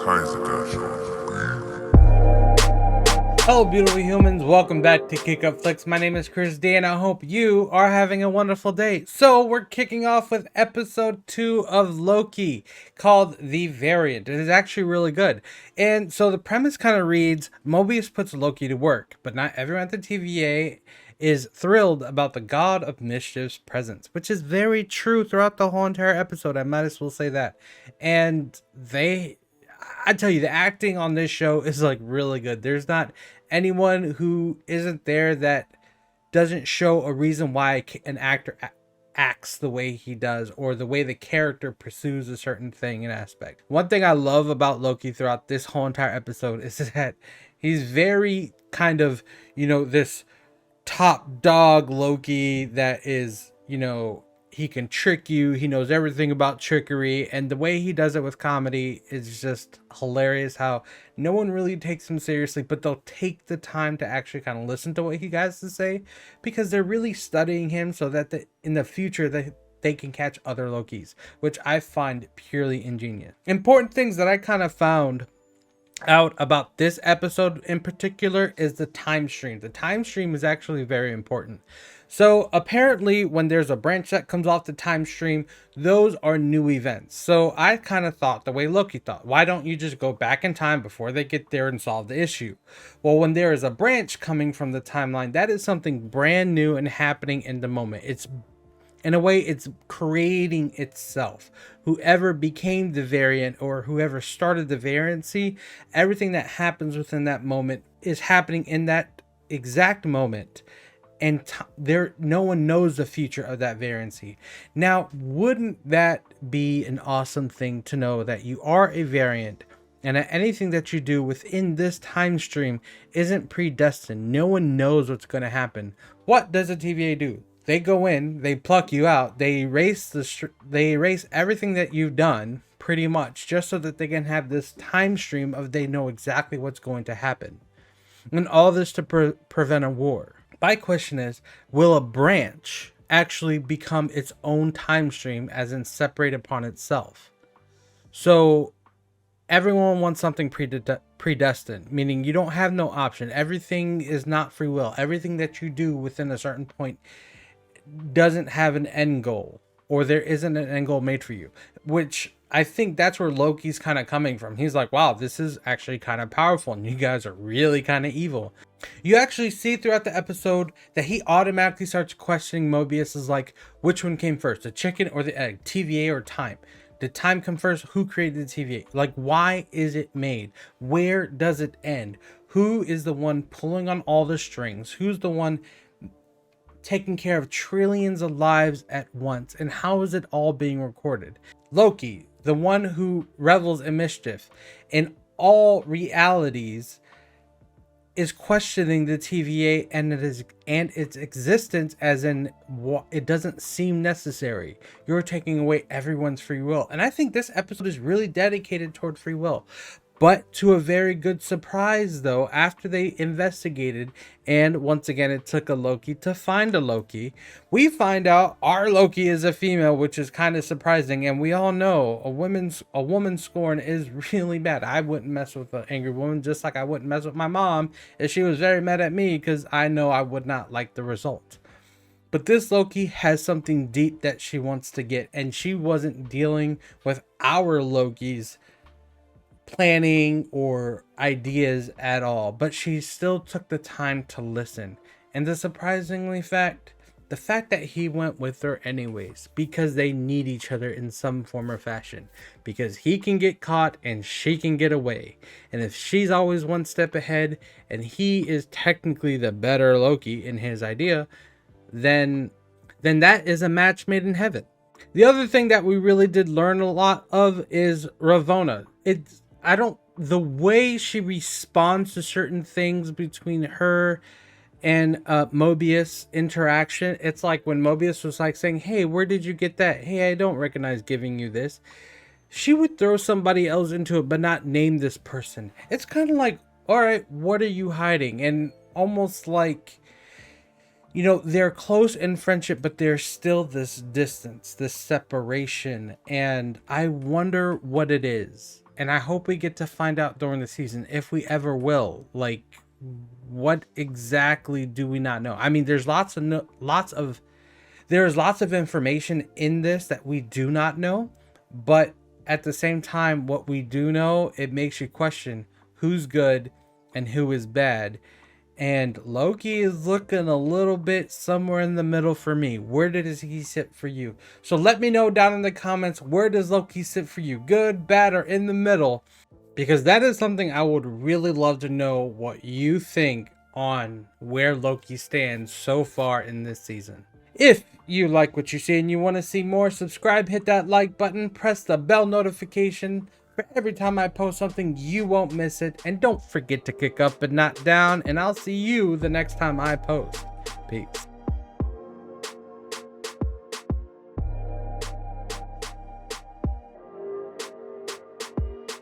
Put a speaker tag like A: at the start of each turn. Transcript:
A: Hello beautiful humans, welcome back to Kick Up Flicks. My name is Chris D and I hope you are having a wonderful day. So we're kicking off with episode 2 of Loki called The Variant. It is actually really good. And so the premise kind of reads, Mobius puts Loki to work, but not everyone at the TVA is thrilled about the God of Mischief's presence, which is very true throughout the whole entire episode. I might as well say that. And I tell you, the acting on this show is like really good. There's not anyone who isn't there that doesn't show a reason why an actor acts the way he does, or the way the character pursues a certain thing and aspect. One thing I love about Loki throughout this whole entire episode is that he's very kind of, this top dog Loki that is, he can trick you. He knows everything about trickery, and the way he does it with comedy is just hilarious. How no one really takes him seriously, but they'll take the time to actually kind of listen to what he has to say, because they're really studying him so that in the future they can catch other Lokis, which I find purely ingenious. Important things that I kind of found out about this episode in particular is the time stream. The time stream is actually very important. So apparently when there's a branch that comes off the time stream, those are new events. So I kind of thought the way Loki thought, why don't you just go back in time before they get there and solve the issue? Well, when there is a branch coming from the timeline, that is something brand new and happening in the moment. In a way, it's creating itself. Whoever became the variant, or whoever started the variancy, everything that happens within that moment is happening in that exact moment. And no one knows the future of that variancy. Now, wouldn't that be an awesome thing to know that you are a variant, and that anything that you do within this time stream isn't predestined? No one knows what's going to happen. What does a TVA do? They go in, they pluck you out, they erase everything that you've done, pretty much, just so that they can have this time stream of they know exactly what's going to happen. And all this to prevent a war. My question is, will a branch actually become its own time stream, as in separate upon itself? So everyone wants something predestined, meaning you don't have no option. Everything is not free will. Everything that you do within a certain point doesn't have an end goal, or there isn't an end goal made for you, which I think that's where Loki's kind of coming from. He's like, wow, this is actually kind of powerful, and you guys are really kind of evil. You actually see throughout the episode that he automatically starts questioning Mobius, is like, which one came first, the chicken or the egg, TVA or time? Did time come first? Who created the TVA? Like, why is it made? Where does it end? Who is the one pulling on all the strings? Who's the one taking care of trillions of lives at once? And how is it all being recorded? Loki, the one who revels in mischief in all realities, is questioning the TVA and its existence, as in it doesn't seem necessary. You're taking away everyone's free will. And I think this episode is really dedicated toward free will. But to a very good surprise, though, after they investigated, and once again it took a Loki to find a Loki, we find out our Loki is a female, which is kind of surprising. And we all know a woman's scorn is really bad. I wouldn't mess with an angry woman, just like I wouldn't mess with my mom if she was very mad at me, because I know I would not like the result. But this Loki has something deep that she wants to get, and she wasn't dealing with our Loki's planning or ideas at all, but she still took the time to listen. And the fact that he went with her anyways, because they need each other in some form or fashion, because he can get caught and she can get away. And if she's always one step ahead and he is technically the better Loki in his idea, then that is a match made in heaven. The other thing that we really did learn a lot of is Ravonna. The way she responds to certain things between her and Mobius interaction, it's like when Mobius was like saying, hey, where did you get that? Hey, I don't recognize giving you this. She would throw somebody else into it, but not name this person. It's kind of like, all right, what are you hiding? And almost like, they're close in friendship, but there's still this distance, this separation. And I wonder what it is. And I hope we get to find out during the season, if we ever will. Like, what exactly do we not know? I mean, there's lots of information in this that we do not know, but at the same time, what we do know, it makes you question who's good and who is bad. And Loki is looking a little bit somewhere in the middle for me. Where does he sit for you? So let me know down in the comments, where does Loki sit for you? Good, bad, or in the middle? Because that is something I would really love to know what you think on where Loki stands so far in this season. If you like what you see and you want to see more, subscribe, hit that like button, press the bell notification for every time I post something, you won't miss it. And don't forget to kick up but not down, and I'll see you the next time I post. Peace.